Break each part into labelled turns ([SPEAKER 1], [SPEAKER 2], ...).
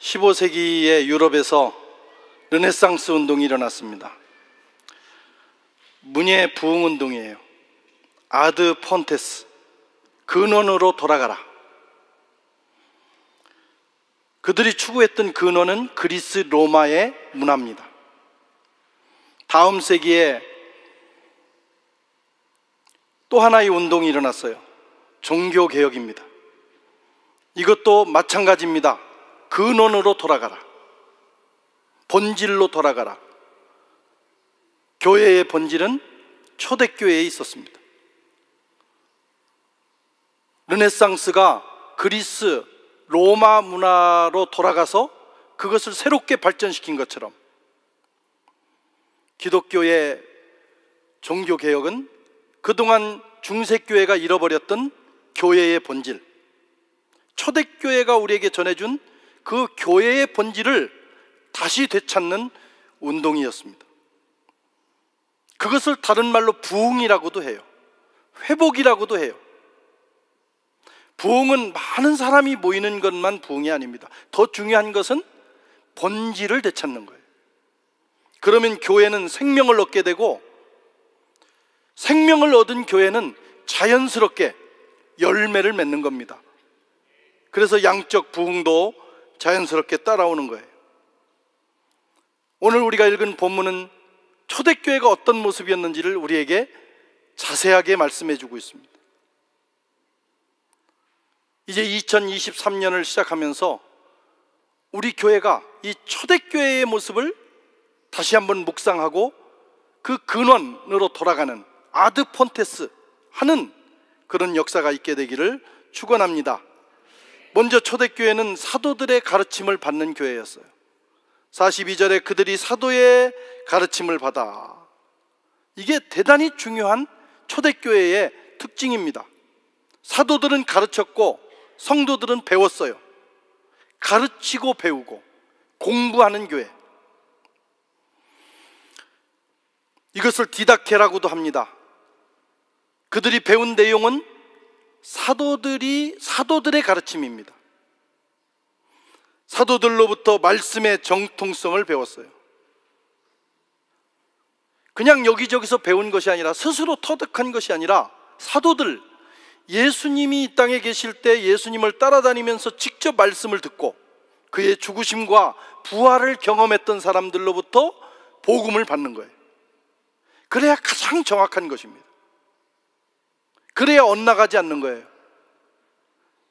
[SPEAKER 1] 15세기의 유럽에서 르네상스 운동이 일어났습니다. 문예 부흥 운동이에요. 아드 폰테스, 근원으로 돌아가라. 그들이 추구했던 근원은 그리스 로마의 문화입니다. 다음 세기에 또 하나의 운동이 일어났어요. 종교개혁입니다. 이것도 마찬가지입니다. 근원으로 돌아가라. 본질로 돌아가라. 교회의 본질은 초대교회에 있었습니다. 르네상스가 그리스, 로마 문화로 돌아가서 그것을 새롭게 발전시킨 것처럼 기독교의 종교개혁은 그동안 중세교회가 잃어버렸던 교회의 본질, 초대교회가 우리에게 전해준 그 교회의 본질을 다시 되찾는 운동이었습니다. 그것을 다른 말로 부흥이라고도 해요. 회복이라고도 해요. 부흥은 많은 사람이 모이는 것만 부흥이 아닙니다. 더 중요한 것은 본질을 되찾는 거예요. 그러면 교회는 생명을 얻게 되고, 생명을 얻은 교회는 자연스럽게 열매를 맺는 겁니다. 그래서 양적 부흥도 자연스럽게 따라오는 거예요. 오늘 우리가 읽은 본문은 초대교회가 어떤 모습이었는지를 우리에게 자세하게 말씀해 주고 있습니다. 이제 2023년을 시작하면서 우리 교회가 이 초대교회의 모습을 다시 한번 묵상하고 그 근원으로 돌아가는 아드 폰테스 하는 그런 역사가 있게 되기를 축원합니다. 먼저 초대교회는 사도들의 가르침을 받는 교회였어요. 42절에 그들이 사도의 가르침을 받아. 이게 대단히 중요한 초대교회의 특징입니다. 사도들은 가르쳤고 성도들은 배웠어요. 가르치고 배우고 공부하는 교회, 이것을 디다케라고도 합니다. 그들이 배운 내용은 사도들의 가르침입니다. 사도들로부터 말씀의 정통성을 배웠어요. 그냥 여기저기서 배운 것이 아니라, 스스로 터득한 것이 아니라, 사도들, 예수님이 이 땅에 계실 때 예수님을 따라다니면서 직접 말씀을 듣고 그의 죽으심과 부활을 경험했던 사람들로부터 복음을 받는 거예요. 그래야 가장 정확한 것입니다. 그래야 엇나가지 않는 거예요.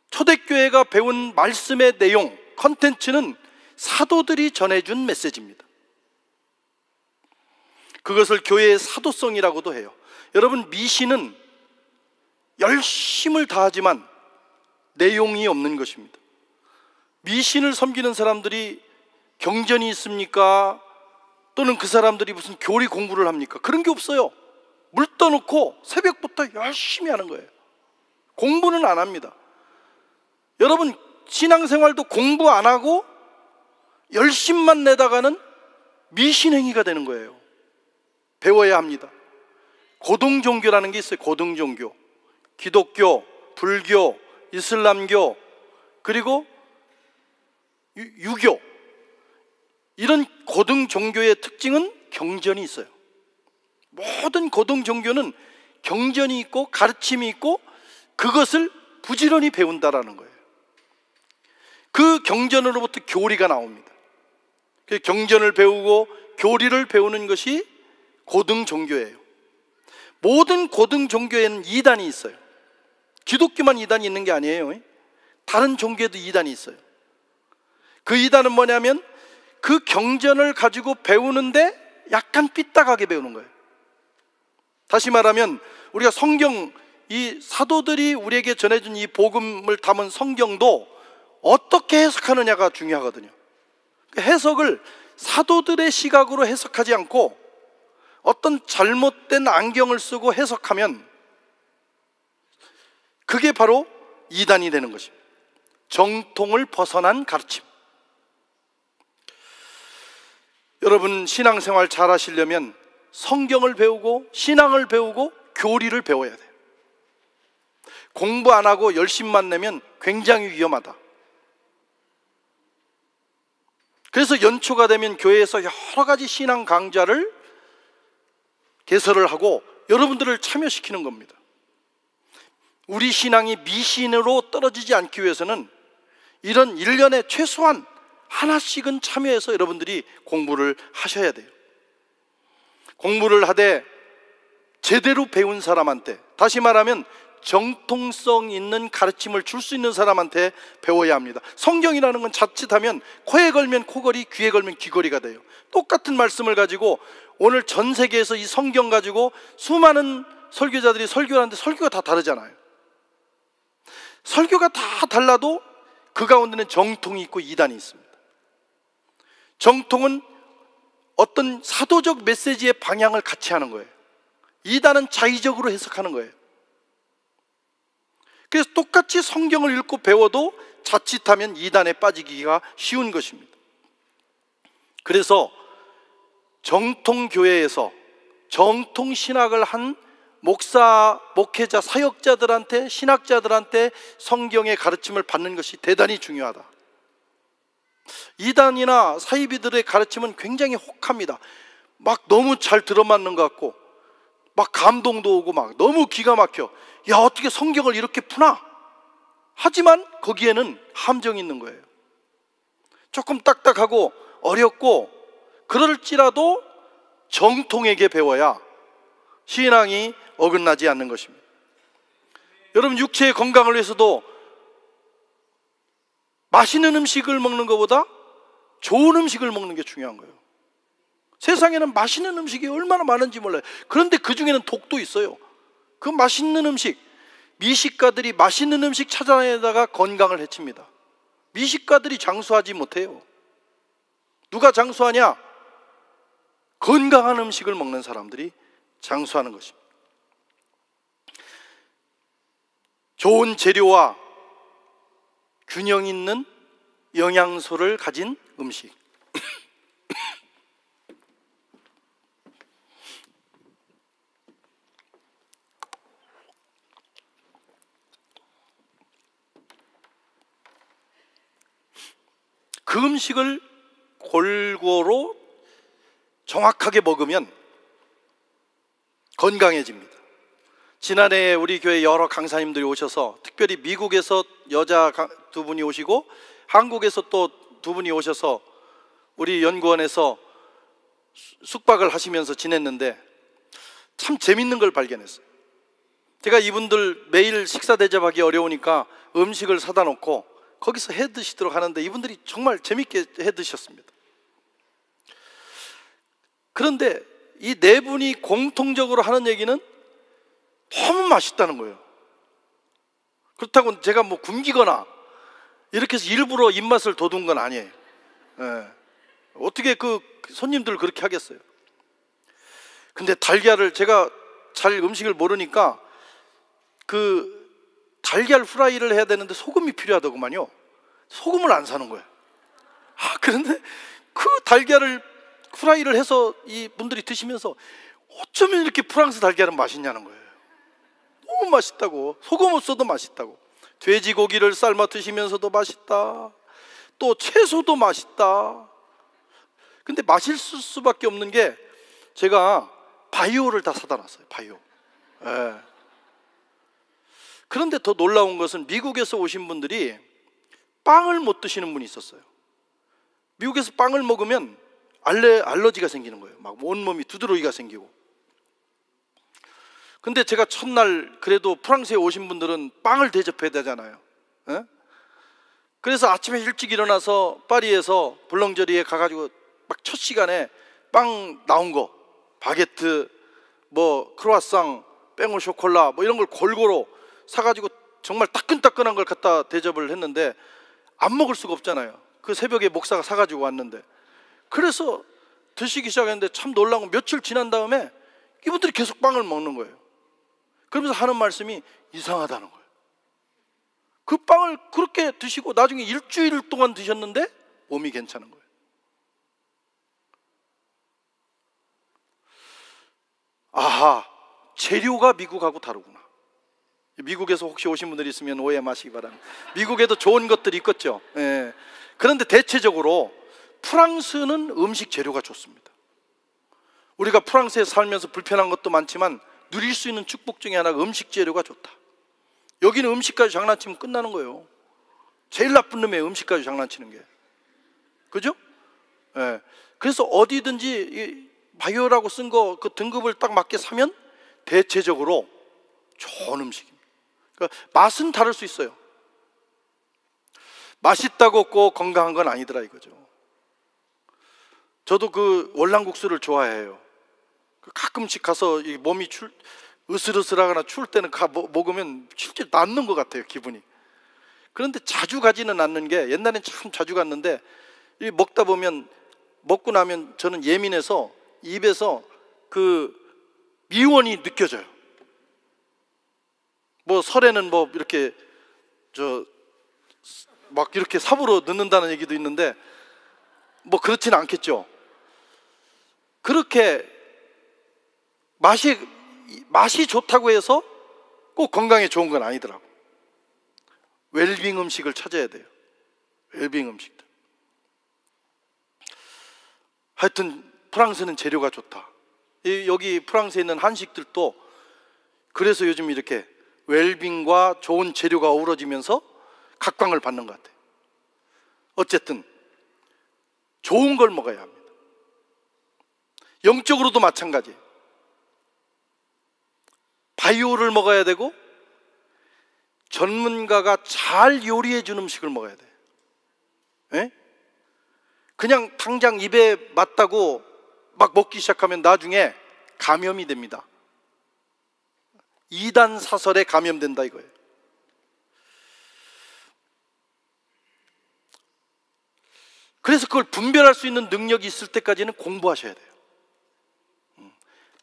[SPEAKER 1] 초대교회가 배운 말씀의 내용, 컨텐츠는 사도들이 전해준 메시지입니다. 그것을 교회의 사도성이라고도 해요. 여러분, 미신은 열심을 다하지만 내용이 없는 것입니다. 미신을 섬기는 사람들이 경전이 있습니까? 또는 그 사람들이 무슨 교리 공부를 합니까? 그런 게 없어요. 물 떠놓고 새벽부터 열심히 하는 거예요. 공부는 안 합니다. 여러분, 신앙생활도 공부 안 하고 열심만 내다가는 미신행위가 되는 거예요. 배워야 합니다. 고등종교라는 게 있어요. 고등종교. 기독교, 불교, 이슬람교, 그리고 유교, 이런 고등종교의 특징은 경전이 있어요. 모든 고등종교는 경전이 있고 가르침이 있고 그것을 부지런히 배운다라는 거예요. 그 경전으로부터 교리가 나옵니다. 그 경전을 배우고 교리를 배우는 것이 고등종교예요. 모든 고등종교에는 이단이 있어요. 기독교만 이단이 있는 게 아니에요. 다른 종교에도 이단이 있어요. 그 이단은 뭐냐면 그 경전을 가지고 배우는데 약간 삐딱하게 배우는 거예요. 다시 말하면 우리가 성경, 이 사도들이 우리에게 전해준 이 복음을 담은 성경도 어떻게 해석하느냐가 중요하거든요. 해석을 사도들의 시각으로 해석하지 않고 어떤 잘못된 안경을 쓰고 해석하면 그게 바로 이단이 되는 것입니다. 정통을 벗어난 가르침. 여러분, 신앙생활 잘 하시려면 성경을 배우고 신앙을 배우고 교리를 배워야 돼요. 공부 안 하고 열심만 내면 굉장히 위험하다. 그래서 연초가 되면 교회에서 여러 가지 신앙 강좌를 개설을 하고 여러분들을 참여시키는 겁니다. 우리 신앙이 미신으로 떨어지지 않기 위해서는 이런 1년에 최소한 하나씩은 참여해서 여러분들이 공부를 하셔야 돼요. 공부를 하되 제대로 배운 사람한테, 다시 말하면 정통성 있는 가르침을 줄 수 있는 사람한테 배워야 합니다. 성경이라는 건 자칫하면 코에 걸면 코걸이, 귀에 걸면 귀걸이가 돼요. 똑같은 말씀을 가지고 오늘 전 세계에서 이 성경 가지고 수많은 설교자들이 설교를 하는데 설교가 다 다르잖아요. 설교가 다 달라도 그 가운데는 정통이 있고 이단이 있습니다. 정통은 어떤 사도적 메시지의 방향을 같이 하는 거예요. 이단은 자의적으로 해석하는 거예요. 그래서 똑같이 성경을 읽고 배워도 자칫하면 이단에 빠지기가 쉬운 것입니다. 그래서 정통교회에서 정통신학을 한 목사, 목회자, 사역자들한테, 신학자들한테 성경의 가르침을 받는 것이 대단히 중요하다. 이단이나 사이비들의 가르침은 굉장히 혹합니다. 막 너무 잘 들어맞는 것 같고 막 감동도 오고 막 너무 기가 막혀. 야, 어떻게 성경을 이렇게 푸나? 하지만 거기에는 함정이 있는 거예요. 조금 딱딱하고 어렵고 그럴지라도 정통에게 배워야 신앙이 어긋나지 않는 것입니다. 여러분, 육체의 건강을 위해서도 맛있는 음식을 먹는 것보다 좋은 음식을 먹는 게 중요한 거예요. 세상에는 맛있는 음식이 얼마나 많은지 몰라요. 그런데 그 중에는 독도 있어요. 그 맛있는 음식, 미식가들이 맛있는 음식 찾아내다가 건강을 해칩니다. 미식가들이 장수하지 못해요. 누가 장수하냐? 건강한 음식을 먹는 사람들이 장수하는 것입니다. 좋은 재료와 균형 있는 영양소를 가진 음식. 그 음식을 골고루 정확하게 먹으면 건강해집니다. 지난해 우리 교회 여러 강사님들이 오셔서, 특별히 미국에서 여자 두 분이 오시고 한국에서 또 두 분이 오셔서 우리 연구원에서 숙박을 하시면서 지냈는데 참 재밌는 걸 발견했어요. 제가 이분들 매일 식사 대접하기 어려우니까 음식을 사다 놓고 거기서 해 드시도록 하는데 이분들이 정말 재밌게 해 드셨습니다. 그런데 이 네 분이 공통적으로 하는 얘기는 너무 맛있다는 거예요. 그렇다고 제가 뭐 굶기거나 이렇게 해서 일부러 입맛을 돋운 건 아니에요. 예. 어떻게 그 손님들 그렇게 하겠어요? 근데 달걀을, 제가 잘 음식을 모르니까 그 달걀 프라이를 해야 되는데 소금이 필요하더구만요. 소금을 안 사는 거예요. 그런데 그 달걀을 프라이를 해서 이 분들이 드시면서 어쩌면 이렇게 프랑스 달걀은 맛있냐는 거예요. 너무 맛있다고. 소금 없어도 맛있다고. 돼지고기를 삶아 드시면서도 맛있다. 또 채소도 맛있다. 근데 맛있을 수밖에 없는 게 제가 바이오를 다 사다 놨어요. 바이오. 예. 그런데 더 놀라운 것은 미국에서 오신 분들이 빵을 못 드시는 분이 있었어요. 미국에서 빵을 먹으면 알러지가 생기는 거예요. 막 온몸이 두드러기가 생기고. 근데 제가 첫날 그래도 프랑스에 오신 분들은 빵을 대접해야 되잖아요. 에? 그래서 아침에 일찍 일어나서 파리에서 불렁저리에 가가지고 막 첫 시간에 빵 나온 거, 바게트, 뭐 크루아상, 뺑오 쇼콜라 뭐 이런 걸 골고루 사가지고 정말 따끈따끈한 걸 갖다 대접을 했는데 안 먹을 수가 없잖아요. 그 새벽에 목사가 사가지고 왔는데. 그래서 드시기 시작했는데 참 놀라운 건 며칠 지난 다음에 이분들이 계속 빵을 먹는 거예요. 그러면서 하는 말씀이 이상하다는 거예요. 그 빵을 그렇게 드시고 나중에 일주일 동안 드셨는데 몸이 괜찮은 거예요. 아하, 재료가 미국하고 다르구나. 미국에서 혹시 오신 분들이 있으면 오해 마시기 바랍니다. 미국에도 좋은 것들이 있겠죠. 예. 그런데 대체적으로 프랑스는 음식 재료가 좋습니다. 우리가 프랑스에 살면서 불편한 것도 많지만 누릴 수 있는 축복 중에 하나가 음식 재료가 좋다. 여기는 음식까지 장난치면 끝나는 거예요. 제일 나쁜 놈의 음식까지 장난치는 게. 그죠? 예. 그래서 어디든지 이 바이오라고 쓴 거 그 등급을 딱 맞게 사면 대체적으로 좋은 음식입니다. 그러니까 맛은 다를 수 있어요. 맛있다고 꼭 건강한 건 아니더라 이거죠. 저도 그 월남국수를 좋아해요. 가끔씩 가서 이 몸이 으슬으슬하거나 추울 때는 먹으면 실제 낫는 것 같아요, 기분이. 그런데 자주 가지는 않는 게, 옛날엔 참 자주 갔는데 먹다 보면, 먹고 나면 저는 예민해서 입에서 그 미원이 느껴져요. 뭐 설에는 뭐 이렇게 막 이렇게 삽으로 넣는다는 얘기도 있는데 뭐 그렇지는 않겠죠. 그렇게 맛이 좋다고 해서 꼭 건강에 좋은 건 아니더라고. 웰빙 음식을 찾아야 돼요. 웰빙 음식들. 하여튼 프랑스는 재료가 좋다. 여기 프랑스에 있는 한식들도 그래서 요즘 이렇게 웰빙과 좋은 재료가 어우러지면서 각광을 받는 것 같아요. 어쨌든 좋은 걸 먹어야 합니다. 영적으로도 마찬가지예요. 바이오를 먹어야 되고 전문가가 잘 요리해 준 음식을 먹어야 돼요. 예? 그냥 당장 입에 맞다고 막 먹기 시작하면 나중에 감염이 됩니다. 이단 사설에 감염된다 이거예요. 그래서 그걸 분별할 수 있는 능력이 있을 때까지는 공부하셔야 돼요.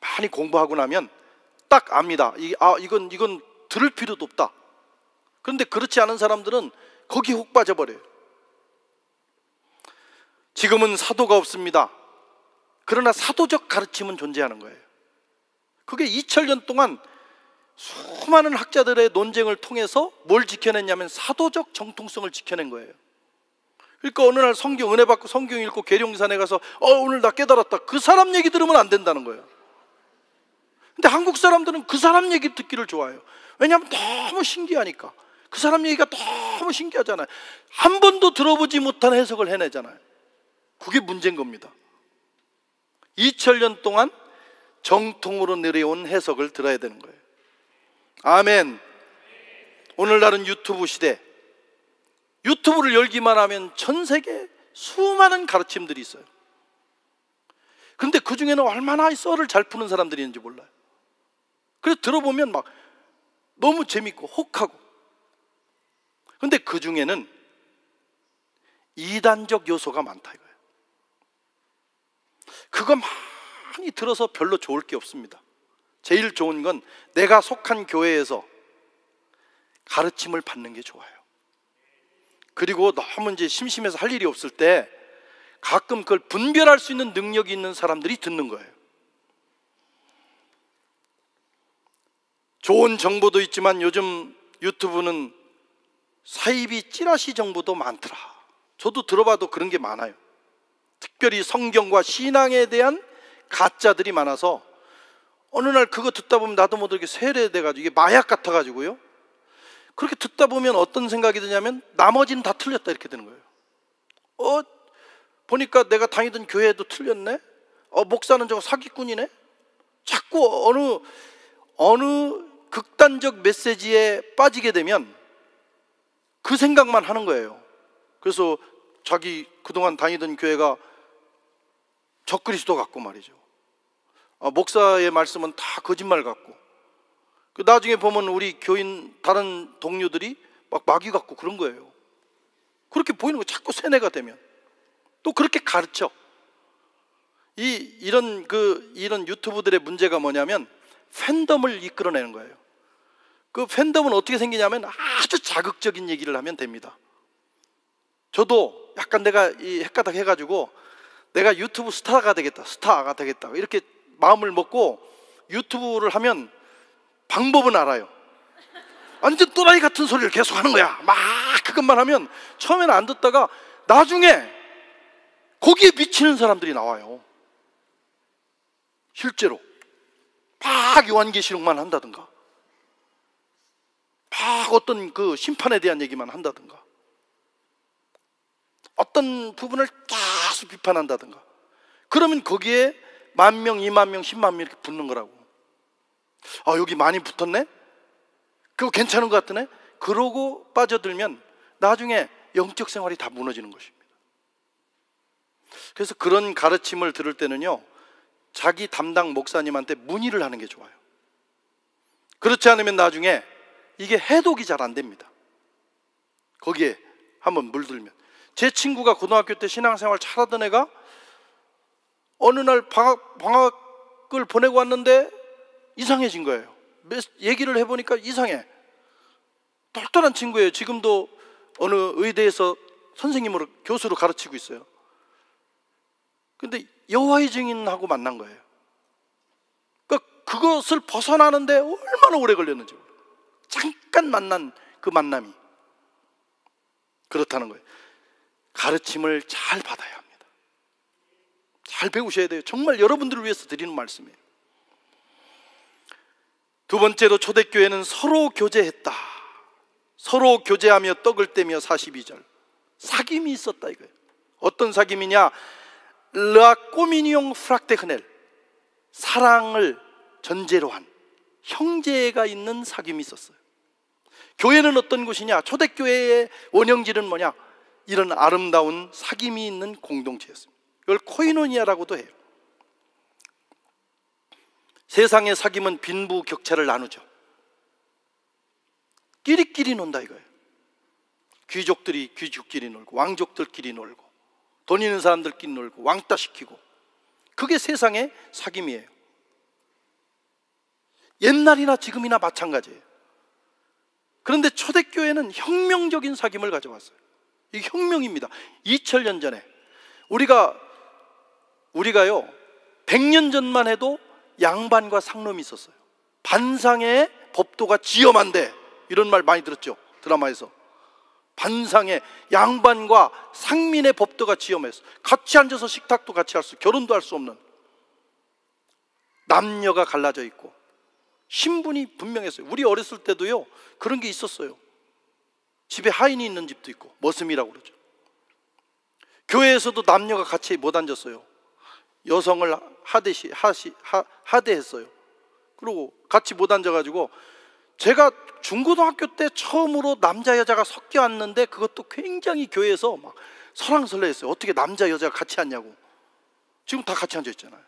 [SPEAKER 1] 많이 공부하고 나면 딱 압니다. 이건 들을 필요도 없다. 그런데 그렇지 않은 사람들은 거기 훅 빠져버려요. 지금은 사도가 없습니다. 그러나 사도적 가르침은 존재하는 거예요. 그게 2000년 동안 수많은 학자들의 논쟁을 통해서 뭘 지켜냈냐면 사도적 정통성을 지켜낸 거예요. 그러니까 어느 날 성경 은혜 받고 성경 읽고 계룡산에 가서 오늘 나 깨달았다, 그 사람 얘기 들으면 안 된다는 거예요. 근데 한국 사람들은 그 사람 얘기 듣기를 좋아해요. 왜냐하면 너무 신기하니까. 그 사람 얘기가 너무 신기하잖아요. 한 번도 들어보지 못한 해석을 해내잖아요. 그게 문제인 겁니다. 2000년 동안 정통으로 내려온 해석을 들어야 되는 거예요. 아멘. 오늘날은 유튜브 시대. 유튜브를 열기만 하면 전 세계 수많은 가르침들이 있어요. 그런데 그 중에는 얼마나 썰을 잘 푸는 사람들이 있는지 몰라요. 그래서 들어보면 막 너무 재밌고 혹하고. 그런데 그 중에는 이단적 요소가 많다 이거예요. 그거 많이 들어서 별로 좋을 게 없습니다. 제일 좋은 건 내가 속한 교회에서 가르침을 받는 게 좋아요. 그리고 너무 이제 심심해서 할 일이 없을 때 가끔 그걸 분별할 수 있는 능력이 있는 사람들이 듣는 거예요. 좋은 정보도 있지만 요즘 유튜브는 사이비 찌라시 정보도 많더라. 저도 들어봐도 그런 게 많아요. 특별히 성경과 신앙에 대한 가짜들이 많아서 어느 날 그거 듣다 보면 나도 모르게 세례돼가지고 이게 마약 같아가지고요, 그렇게 듣다 보면 어떤 생각이 드냐면 나머지는 다 틀렸다 이렇게 되는 거예요. 보니까 내가 다니던 교회도 틀렸네. 목사는 저거 사기꾼이네. 자꾸 어느 극단적 메시지에 빠지게 되면 그 생각만 하는 거예요. 그래서 자기 그동안 다니던 교회가 적그리스도 같고 말이죠. 목사의 말씀은 다 거짓말 같고, 나중에 보면 우리 교인 다른 동료들이 막 마귀 같고 그런 거예요. 그렇게 보이는 거 자꾸 세뇌가 되면 또 그렇게 가르쳐. 이런 유튜브들의 문제가 뭐냐면 팬덤을 이끌어내는 거예요. 그 팬덤은 어떻게 생기냐면 아주 자극적인 얘기를 하면 됩니다. 저도 약간 내가 헷가닥 해가지고 내가 유튜브 스타가 되겠다 이렇게 마음을 먹고 유튜브를 하면 방법은 알아요. 완전 또라이 같은 소리를 계속 하는 거야. 막 그것만 하면 처음에는 안 듣다가 나중에 거기에 미치는 사람들이 나와요. 실제로 막 요한계시록만 한다든가, 막 어떤 그 심판에 대한 얘기만 한다든가, 어떤 부분을 계속 비판한다든가, 그러면 거기에 10,000명, 20,000명, 100,000명 이렇게 붙는 거라고. 아, 여기 많이 붙었네? 그거 괜찮은 것 같으네? 그러고 빠져들면 나중에 영적 생활이 다 무너지는 것입니다. 그래서 그런 가르침을 들을 때는요, 자기 담당 목사님한테 문의를 하는 게 좋아요. 그렇지 않으면 나중에 이게 해독이 잘 안 됩니다. 거기에 한번 물들면. 제 친구가 고등학교 때 신앙생활 잘하던 애가 어느 날 방학을 보내고 왔는데 이상해진 거예요. 얘기를 해보니까 이상해. 똘똘한 친구예요. 지금도 어느 의대에서 선생님으로, 교수로 가르치고 있어요. 근데 여호와의 증인하고 만난 거예요. 그러니까 그것을 벗어나는데 얼마나 오래 걸렸는지 몰라요. 잠깐 만난 그 만남이 그렇다는 거예요. 가르침을 잘 받아야 합니다. 잘 배우셔야 돼요. 정말 여러분들을 위해서 드리는 말씀이에요. 두 번째로, 초대교회는 서로 교제했다. 서로 교제하며 떡을 떼며 42절. 사귐이 있었다 이거예요. 어떤 사귐이냐? 라 꼬미니옹 프락테흐넬, 사랑을 전제로 한 형제가 있는 사귐이 있었어요. 교회는 어떤 곳이냐? 초대교회의 원형질은 뭐냐? 이런 아름다운 사귐이 있는 공동체였습니다. 이걸 코이노니아라고도 해요. 세상의 사귐은 빈부격차를 나누죠. 끼리끼리 논다 이거예요. 귀족들이 귀족끼리 놀고, 왕족들끼리 놀고, 돈 있는 사람들끼리 놀고, 왕따 시키고, 그게 세상의 사귐이에요. 옛날이나 지금이나 마찬가지예요. 그런데 초대교회는 혁명적인 사귐을 가져왔어요. 이게 혁명입니다. 2000년 전에 우리가요 100년 전만 해도 양반과 상놈이 있었어요. 반상의 법도가 지엄한데, 이런 말 많이 들었죠, 드라마에서. 반상의 양반과 상민의 법도가 지엄했어. 같이 앉아서 식탁도 같이 할 수, 결혼도 할 수 없는, 남녀가 갈라져 있고 신분이 분명했어요. 우리 어렸을 때도요 그런 게 있었어요. 집에 하인이 있는 집도 있고, 머슴이라고 그러죠. 교회에서도 남녀가 같이 못 앉았어요. 여성을 하대했어요. 그리고 같이 못 앉아가지고, 제가 중고등학교 때 처음으로 남자 여자가 섞여 앉는데 그것도 굉장히 교회에서 막 설왕설래했어요. 어떻게 남자 여자가 같이 앉냐고. 지금 다 같이 앉아 있잖아요.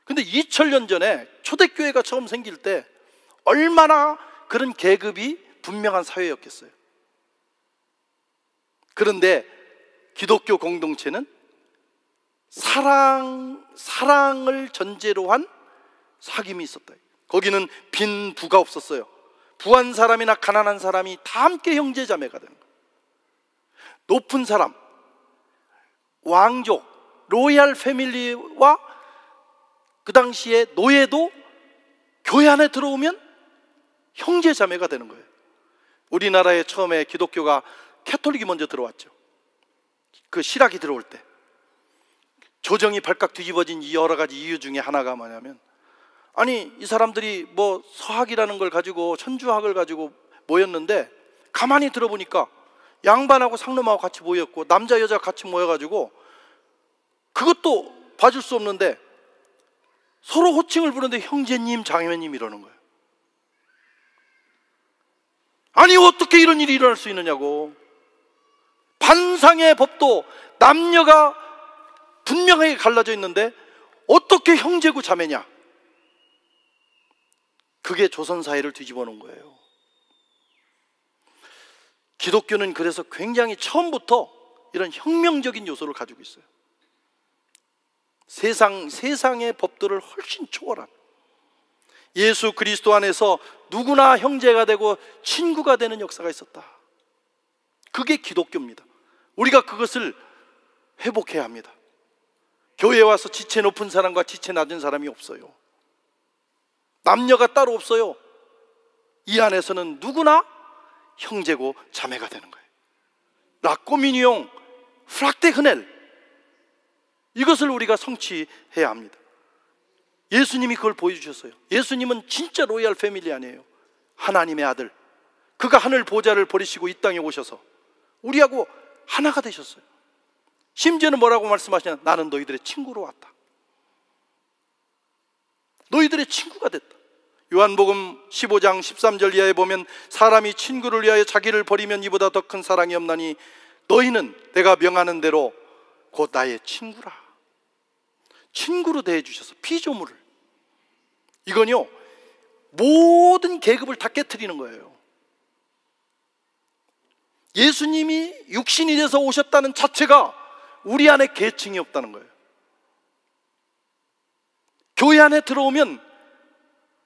[SPEAKER 1] 근데 2000년 전에 초대교회가 처음 생길 때 얼마나 그런 계급이 분명한 사회였겠어요. 그런데 기독교 공동체는 사랑을 전제로 한 사귐이 있었다. 거기는 빈 부가 없었어요. 부한 사람이나 가난한 사람이 다 함께 형제자매가 되는 거예요. 높은 사람, 왕족, 로얄 패밀리와 그 당시에 노예도 교회 안에 들어오면 형제자매가 되는 거예요. 우리나라에 처음에 기독교가 캐톨릭이 먼저 들어왔죠. 그 실학이 들어올 때 조정이 발칵 뒤집어진 이 여러 가지 이유 중에 하나가 뭐냐면, 아니 이 사람들이 뭐 서학이라는 걸 가지고, 천주학을 가지고 모였는데 가만히 들어보니까 양반하고 상놈하고 같이 모였고 남자 여자 같이 모여가지고 그것도 봐줄 수 없는데 서로 호칭을 부르는데 형제님, 장녀님 이러는 거예요. 아니 어떻게 이런 일이 일어날 수 있느냐고. 반상의 법도 남녀가 분명하게 갈라져 있는데 어떻게 형제고 자매냐. 그게 조선 사회를 뒤집어 놓은 거예요. 기독교는 그래서 굉장히 처음부터 이런 혁명적인 요소를 가지고 있어요. 세상의 법들을 훨씬 초월한, 예수 그리스도 안에서 누구나 형제가 되고 친구가 되는 역사가 있었다. 그게 기독교입니다. 우리가 그것을 회복해야 합니다. 교회에 와서 지체 높은 사람과 지체 낮은 사람이 없어요. 남녀가 따로 없어요. 이 안에서는 누구나 형제고 자매가 되는 거예요. 라꼬미니옹 프락테흐넬, 이것을 우리가 성취해야 합니다. 예수님이 그걸 보여주셨어요. 예수님은 진짜 로얄 패밀리 아니에요. 하나님의 아들. 그가 하늘 보좌를 버리시고 이 땅에 오셔서 우리하고 하나가 되셨어요. 심지어는 뭐라고 말씀하시냐? 나는 너희들의 친구로 왔다. 너희들의 친구가 됐다. 요한복음 15장 13절 이하에 보면 사람이 친구를 위하여 자기를 버리면 이보다 더 큰 사랑이 없나니 너희는 내가 명하는 대로 곧 나의 친구라. 친구로 대해주셔서 피조물을. 이건요 모든 계급을 다 깨트리는 거예요. 예수님이 육신이 돼서 오셨다는 자체가 우리 안에 계층이 없다는 거예요. 교회 안에 들어오면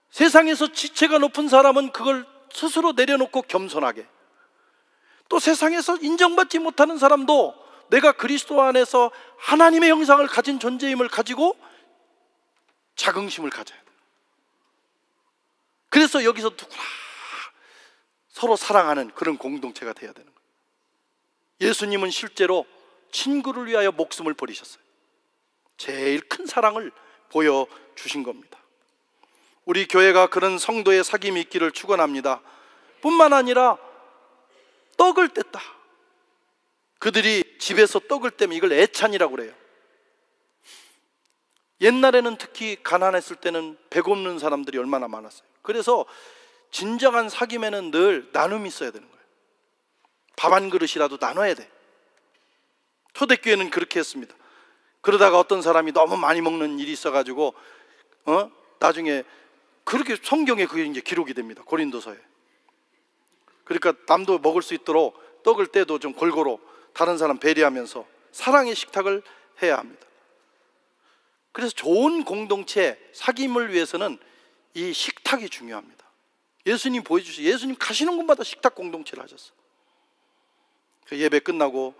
[SPEAKER 1] 세상에서 지체가 높은 사람은 그걸 스스로 내려놓고 겸손하게, 또 세상에서 인정받지 못하는 사람도 내가 그리스도 안에서 하나님의 형상을 가진 존재임을 가지고 자긍심을 가져야 돼요. 그래서 여기서 누구나 서로 사랑하는 그런 공동체가 돼야 되는 거예요. 예수님은 실제로 친구를 위하여 목숨을 버리셨어요. 제일 큰 사랑을 보여주신 겁니다. 우리 교회가 그런 성도의 사귐이 있기를 축원합니다. 뿐만 아니라 떡을 뗐다. 그들이 집에서 떡을 떼면 이걸 애찬이라고 그래요. 옛날에는 특히 가난했을 때는 배고픈 사람들이 얼마나 많았어요. 그래서 진정한 사귐에는 늘 나눔이 있어야 되는 거예요. 밥 한 그릇이라도 나눠야 돼. 초대교회는 그렇게 했습니다. 그러다가 어떤 사람이 너무 많이 먹는 일이 있어가지고 나중에 그렇게 성경에 그게 이제 기록이 됩니다. 고린도서에. 그러니까 남도 먹을 수 있도록 떡을 떼도 좀 골고루 다른 사람 배려하면서 사랑의 식탁을 해야 합니다. 그래서 좋은 공동체 사귐을 위해서는 이 식탁이 중요합니다. 예수님 보여주시죠. 예수님 가시는 곳마다 식탁 공동체를 하셨어요. 그 예배 끝나고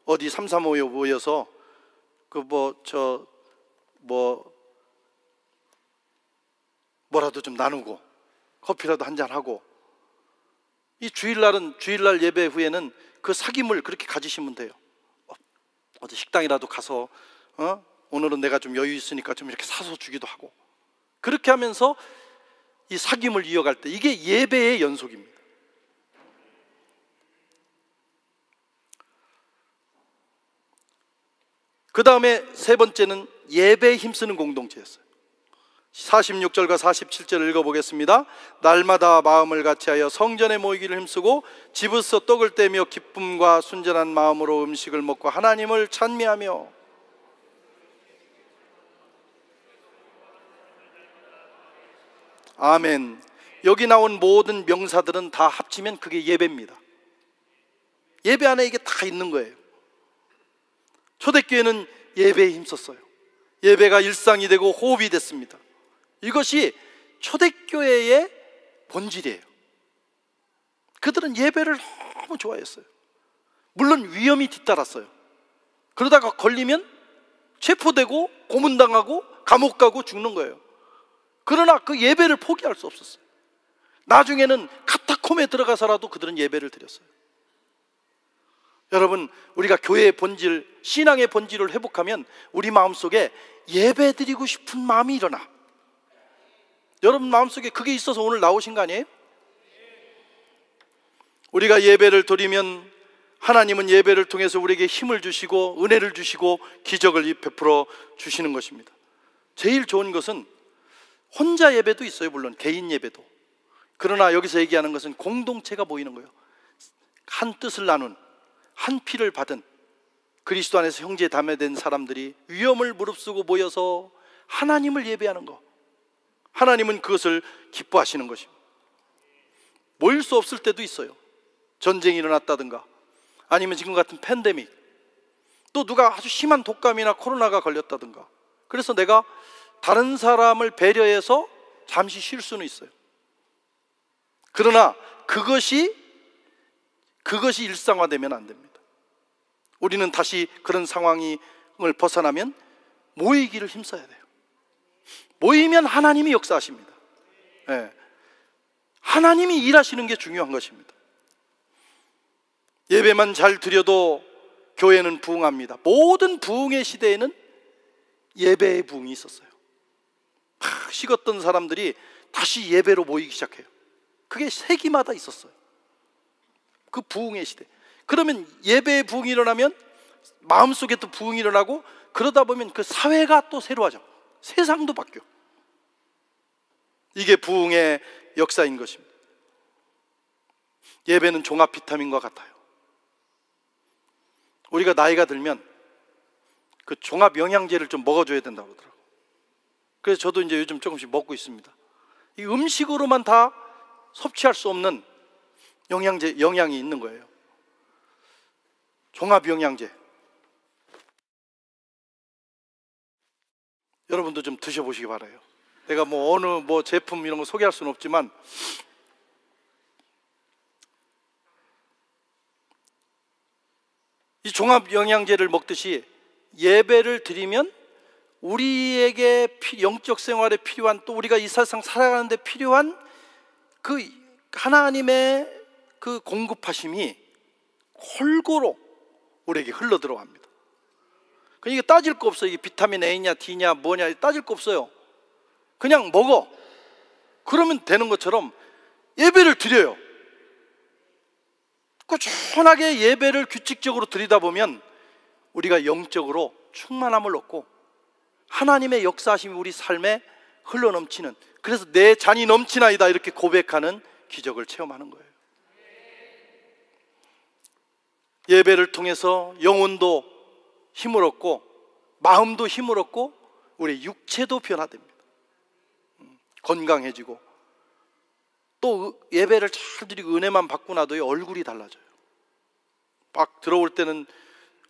[SPEAKER 1] 어디 3, 3, 5에 모여서 뭐라도 좀 나누고 커피라도 한잔하고, 이 주일날 예배 후에는 그 사귐을 그렇게 가지시면 돼요. 어디 식당이라도 가서 오늘은 내가 좀 여유 있으니까 좀 이렇게 사서 주기도 하고, 그렇게 하면서 이 사귐을 이어갈 때 이게 예배의 연속입니다. 그 다음에 세 번째는 예배에 힘쓰는 공동체였어요. 46절과 47절을 읽어보겠습니다. 날마다 마음을 같이하여 성전에 모이기를 힘쓰고 집에서 떡을 떼며 기쁨과 순전한 마음으로 음식을 먹고 하나님을 찬미하며. 아멘. 여기 나온 모든 명사들은 다 합치면 그게 예배입니다. 예배 안에 이게 다 있는 거예요. 초대교회는 예배에 힘썼어요. 예배가 일상이 되고 호흡이 됐습니다. 이것이 초대교회의 본질이에요. 그들은 예배를 너무 좋아했어요. 물론 위험이 뒤따랐어요. 그러다가 걸리면 체포되고 고문당하고 감옥 가고 죽는 거예요. 그러나 그 예배를 포기할 수 없었어요. 나중에는 카타콤에 들어가서라도 그들은 예배를 드렸어요. 여러분, 우리가 교회의 본질, 신앙의 본질을 회복하면 우리 마음속에 예배 드리고 싶은 마음이 일어나. 여러분 마음속에 그게 있어서 오늘 나오신 거 아니에요? 우리가 예배를 드리면 하나님은 예배를 통해서 우리에게 힘을 주시고 은혜를 주시고 기적을 베풀어 주시는 것입니다. 제일 좋은 것은 혼자 예배도 있어요. 물론 개인 예배도. 그러나 여기서 얘기하는 것은 공동체가 모이는 거예요. 한 뜻을 나눈, 한 피를 받은 그리스도 안에서 형제 자매된 사람들이 위험을 무릅쓰고 모여서 하나님을 예배하는 거, 하나님은 그것을 기뻐하시는 것입니다. 모일 수 없을 때도 있어요. 전쟁이 일어났다든가 아니면 지금 같은 팬데믹, 또 누가 아주 심한 독감이나 코로나가 걸렸다든가, 그래서 내가 다른 사람을 배려해서 잠시 쉴 수는 있어요. 그러나 그것이 일상화되면 안 됩니다. 우리는 다시 그런 상황을 벗어나면 모이기를 힘써야 돼요. 모이면 하나님이 역사하십니다. 네. 하나님이 일하시는 게 중요한 것입니다. 예배만 잘 드려도 교회는 부흥합니다. 모든 부흥의 시대에는 예배의 부흥이 있었어요. 막 식었던 사람들이 다시 예배로 모이기 시작해요. 그게 세기마다 있었어요. 그 부흥의 시대. 그러면 예배의 부흥이 일어나면 마음속에 또 부흥이 일어나고, 그러다 보면 그 사회가 또 새로워져. 세상도 바뀌어. 이게 부흥의 역사인 것입니다. 예배는 종합 비타민과 같아요. 우리가 나이가 들면 그 종합 영양제를 좀 먹어줘야 된다고 그러더라고요. 그래서 저도 이제 요즘 조금씩 먹고 있습니다. 이 음식으로만 다 섭취할 수 없는 영양이 있는 거예요. 종합 영양제. 여러분도 좀 드셔보시기 바라요. 내가 어느 제품 이런 거 소개할 수는 없지만, 이 종합 영양제를 먹듯이 예배를 드리면 우리에게 영적 생활에 필요한, 또 우리가 이 세상 살아가는데 필요한 그 하나님의 그 공급하심이 골고루 우리에게 흘러 들어갑니다. 그러니까 이게 따질 거 없어요. 이게 비타민 A냐 D냐 뭐냐 따질 거 없어요. 그냥 먹어. 그러면 되는 것처럼 예배를 드려요. 꾸준하게 예배를 규칙적으로 드리다 보면 우리가 영적으로 충만함을 얻고 하나님의 역사하심이 우리 삶에 흘러넘치는, 그래서 내 잔이 넘치나이다 이렇게 고백하는 기적을 체험하는 거예요. 예배를 통해서 영혼도 힘을 얻고 마음도 힘을 얻고 우리 육체도 변화됩니다. 건강해지고, 또 예배를 잘 드리고 은혜만 받고 나도요, 얼굴이 달라져요. 막 들어올 때는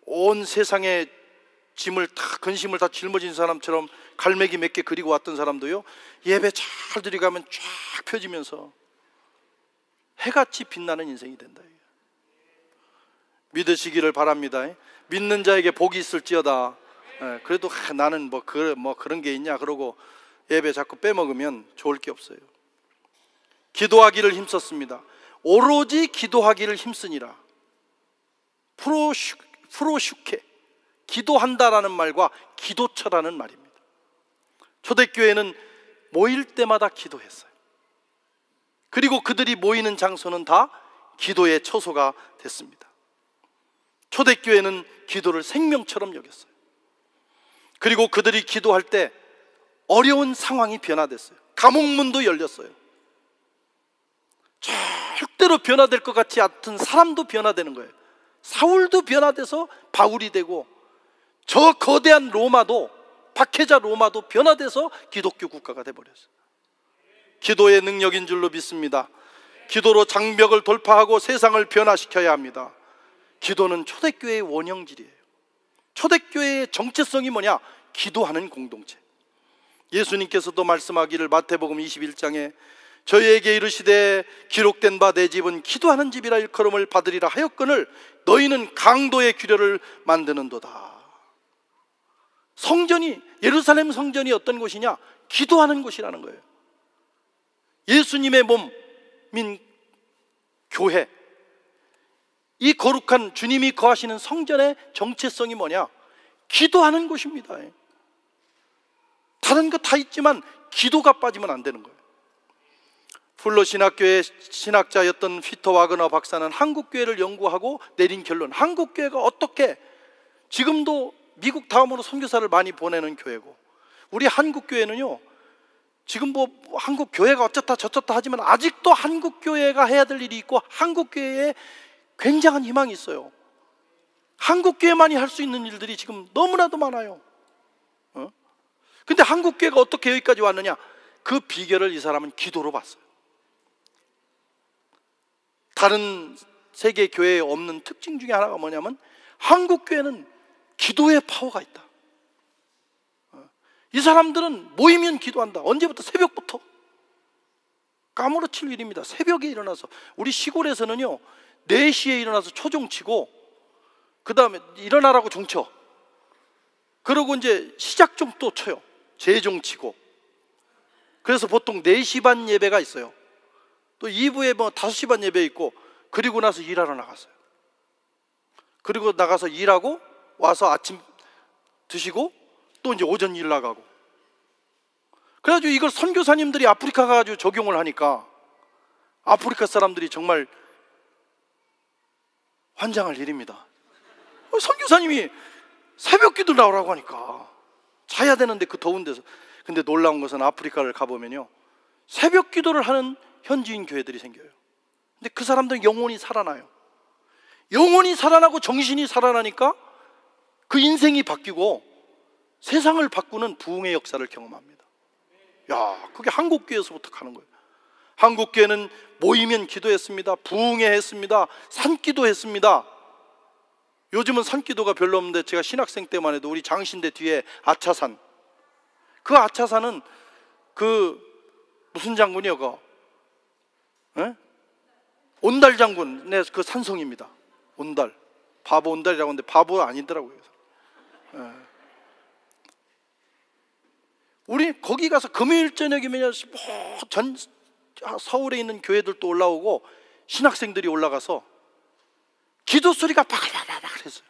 [SPEAKER 1] 온 세상의 짐을 다, 근심을 다 짊어진 사람처럼 갈매기 몇 개 그리고 왔던 사람도요, 예배 잘 드리가면 쫙 펴지면서 해같이 빛나는 인생이 된다. 믿으시기를 바랍니다. 믿는 자에게 복이 있을지어다. 그래도 나는 그런 게 있냐 그러고 예배 자꾸 빼먹으면 좋을 게 없어요. 기도하기를 힘썼습니다. 오로지 기도하기를 힘쓰니라. 프로슈케, 기도한다라는 말과 기도처라는 말입니다. 초대교회는 모일 때마다 기도했어요. 그리고 그들이 모이는 장소는 다 기도의 처소가 됐습니다. 초대교회는 기도를 생명처럼 여겼어요. 그리고 그들이 기도할 때 어려운 상황이 변화됐어요. 감옥문도 열렸어요. 절대로 변화될 것 같지 않던 사람도 변화되는 거예요. 사울도 변화돼서 바울이 되고, 저 거대한 로마도, 박해자 로마도 변화돼서 기독교 국가가 돼버렸어요. 기도의 능력인 줄로 믿습니다. 기도로 장벽을 돌파하고 세상을 변화시켜야 합니다. 기도는 초대교회의 원형질이에요. 초대교회의 정체성이 뭐냐? 기도하는 공동체. 예수님께서도 말씀하기를 마태복음 21장에 저희에게 이르시되 기록된 바 내 집은 기도하는 집이라 일컬음을 받으리라 하였거늘 너희는 강도의 규례를 만드는도다. 성전이, 예루살렘 성전이 어떤 곳이냐? 기도하는 곳이라는 거예요. 예수님의 몸인 교회, 이 거룩한 주님이 거하시는 성전의 정체성이 뭐냐? 기도하는 곳입니다. 다른 거 다 있지만 기도가 빠지면 안 되는 거예요. 풀로 신학교의 신학자였던 피터 와그너 박사는 한국교회를 연구하고 내린 결론, 한국교회가 어떻게, 지금도 미국 다음으로 선교사를 많이 보내는 교회고, 우리 한국교회는요, 지금 한국교회가 어쩌다 저쩌다 하지만 아직도 한국교회가 해야 될 일이 있고 한국교회에 굉장한 희망이 있어요. 한국교회만이 할 수 있는 일들이 지금 너무나도 많아요. 근데 한국교회가 어떻게 여기까지 왔느냐? 그 비결을 이 사람은 기도로 봤어요. 다른 세계 교회에 없는 특징 중에 하나가 뭐냐면 한국교회는 기도의 파워가 있다. 이 사람들은 모이면 기도한다. 언제부터? 새벽부터. 까무러칠 일입니다. 새벽에 일어나서. 우리 시골에서는요 4시에 일어나서 초종 치고 그 다음에 일어나라고 종 쳐. 그러고 이제 시작종 또 쳐요. 재종 치고. 그래서 보통 4시 반 예배가 있어요. 또 2부에 5시 반 예배 있고, 그리고 나서 일하러 나갔어요. 그리고 나가서 일하고 와서 아침 드시고 또 이제 오전 일 나가고. 그래가지고 이걸 선교사님들이 아프리카 가가지고 적용을 하니까 아프리카 사람들이 정말 환장할 일입니다. 선교사님이 새벽 기도 나오라고 하니까 자야 되는데 그 더운 데서. 근데 놀라운 것은 아프리카를 가보면요, 새벽 기도를 하는 현지인 교회들이 생겨요. 근데 그 사람들은 영혼이 살아나요. 영혼이 살아나고 정신이 살아나니까 그 인생이 바뀌고 세상을 바꾸는 부흥의 역사를 경험합니다. 야, 그게 한국교회에서부터 가는 거예요. 한국교회는 모이면 기도했습니다. 부흥회 했습니다. 산기도 했습니다. 요즘은 산기도가 별로 없는데 제가 신학생 때만 해도 우리 장신대 뒤에 아차산, 그 아차산은 그 무슨 장군이요? 그 온달 장군의 그 산성입니다. 온달, 바보 온달이라고 하는데 바보 아니더라고요. 우리 거기 가서 금요일 저녁이면 전 서울에 있는 교회들도 올라오고 신학생들이 올라가서 기도 소리가 바글바글 했어요.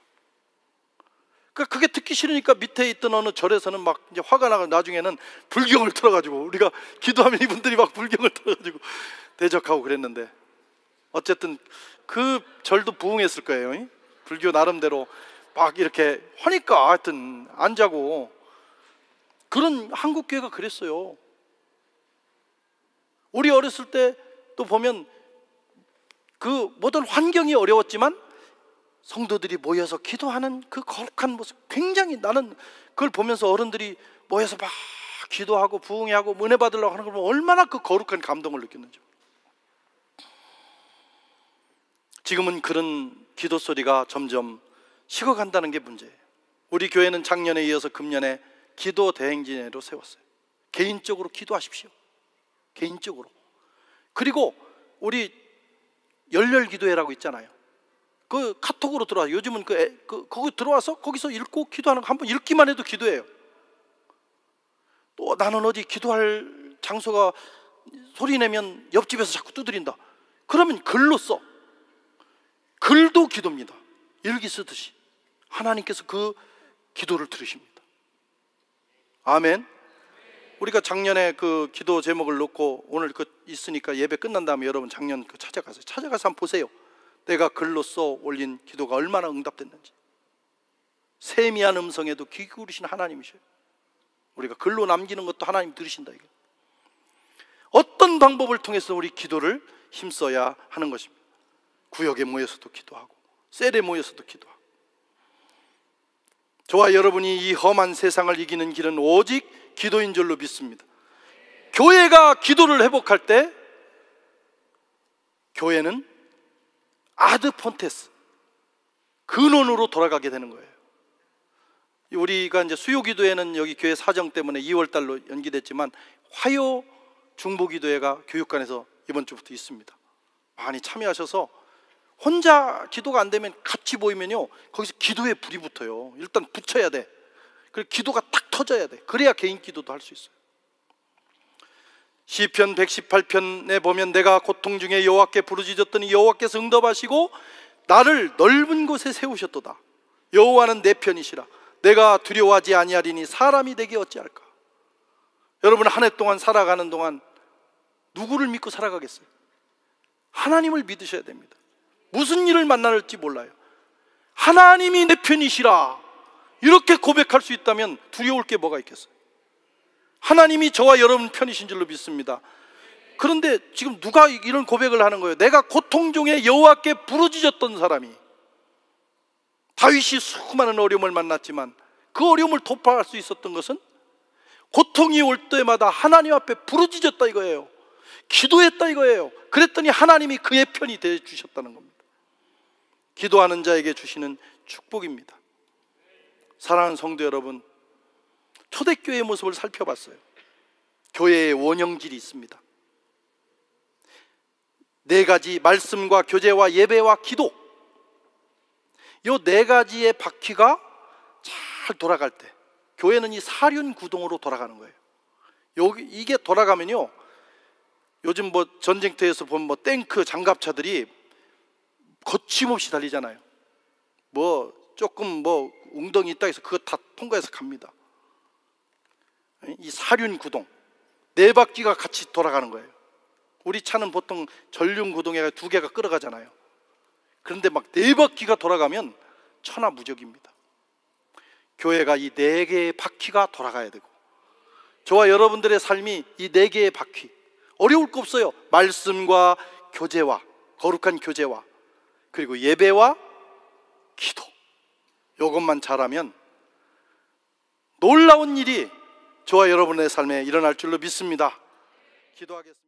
[SPEAKER 1] 그러니까 그게 듣기 싫으니까 밑에 있던 어느 절에서는 막 이제 화가 나고 나중에는 불경을 틀어가지고, 우리가 기도하면 이분들이 막 불경을 틀어가지고 대적하고 그랬는데, 어쨌든 그 절도 부흥했을 거예요. 불교 나름대로 막 이렇게 하니까 하여튼 안 자고. 그런 한국교회가 그랬어요. 우리 어렸을 때 또 보면 그 모든 환경이 어려웠지만 성도들이 모여서 기도하는 그 거룩한 모습, 굉장히 나는 그걸 보면서 어른들이 모여서 막 기도하고 부흥회하고 은혜 받으려고 하는 걸 보면 얼마나 그 거룩한 감동을 느꼈는지. 지금은 그런 기도 소리가 점점 식어간다는 게 문제예요. 우리 교회는 작년에 이어서 금년에 기도 대행진회로 세웠어요. 개인적으로 기도하십시오. 개인적으로. 그리고 우리 열렬기도회라고 있잖아요. 그 카톡으로 들어와. 요즘은 거기 들어와서 거기서 읽고 기도하는 거, 한번 읽기만 해도 기도해요. 또 나는 어디 기도할 장소가 소리 내면 옆집에서 자꾸 두드린다. 그러면 글로 써. 글도 기도입니다. 일기 쓰듯이. 하나님께서 그 기도를 들으십니다. 아멘. 우리가 작년에 그 기도 제목을 놓고 오늘 그 있으니까 예배 끝난 다음에 여러분 작년 그 찾아가서 한번 보세요. 내가 글로 써 올린 기도가 얼마나 응답됐는지. 세미한 음성에도 귀 기울이신 하나님이셔요. 우리가 글로 남기는 것도 하나님 들으신다. 이게 어떤 방법을 통해서 우리 기도를 힘써야 하는 것입니다. 구역에 모여서도 기도하고 셀에 모여서도 기도하고. 저와 여러분이 이 험한 세상을 이기는 길은 오직 기도인 줄로 믿습니다. 교회가 기도를 회복할 때 교회는 아드 폰테스, 근원으로 돌아가게 되는 거예요. 우리가 이제 수요기도회는 여기 교회 사정 때문에 2월 달로 연기됐지만 화요 중보기도회가 교육관에서 이번 주부터 있습니다. 많이 참여하셔서, 혼자 기도가 안 되면 같이 모이면요 거기서 기도에 불이 붙어요. 일단 붙여야 돼. 그리고 기도가 딱 터져야 돼. 그래야 개인 기도도 할 수 있어요. 시편 118편에 보면 내가 고통 중에 여호와께 부르짖었더니 여호와께서 응답하시고 나를 넓은 곳에 세우셨도다. 여호와는 내 편이시라. 내가 두려워하지 아니하리니 사람이 내게 어찌할까. 여러분 한 해 동안 살아가는 동안 누구를 믿고 살아가겠어요? 하나님을 믿으셔야 됩니다. 무슨 일을 만날지 몰라요. 하나님이 내 편이시라 이렇게 고백할 수 있다면 두려울 게 뭐가 있겠어요? 하나님이 저와 여러분 편이신 줄로 믿습니다. 그런데 지금 누가 이런 고백을 하는 거예요? 내가 고통 중에 여호와께 부르짖었던 사람이, 다윗이 수많은 어려움을 만났지만 그 어려움을 돌파할 수 있었던 것은 고통이 올 때마다 하나님 앞에 부르짖었다 이거예요. 기도했다 이거예요. 그랬더니 하나님이 그의 편이 되어 주셨다는 겁니다. 기도하는 자에게 주시는 축복입니다. 사랑하는 성도 여러분, 초대교회의 모습을 살펴봤어요. 교회의 원형질이 있습니다. 4가지, 말씀과 교제와 예배와 기도, 이 4가지의 바퀴가 잘 돌아갈 때 교회는 이 사륜구동으로 돌아가는 거예요. 이게 돌아가면요, 요즘 뭐 전쟁터에서 보면 뭐 탱크 장갑차들이 거침없이 달리잖아요. 뭐 조금 뭐 웅덩이 있다 해서 그거 다 통과해서 갑니다. 이 사륜 구동, 네 바퀴가 같이 돌아가는 거예요. 우리 차는 보통 전륜 구동에 두 개가 끌어가잖아요. 그런데 막 네 바퀴가 돌아가면 천하무적입니다. 교회가 이 네 개의 바퀴가 돌아가야 되고, 저와 여러분들의 삶이 이 네 개의 바퀴, 어려울 거 없어요. 말씀과 교제와, 거룩한 교제와, 그리고 예배와 기도, 이것만 잘하면 놀라운 일이 저와 여러분의 삶에 일어날 줄로 믿습니다. 기도하겠습니다.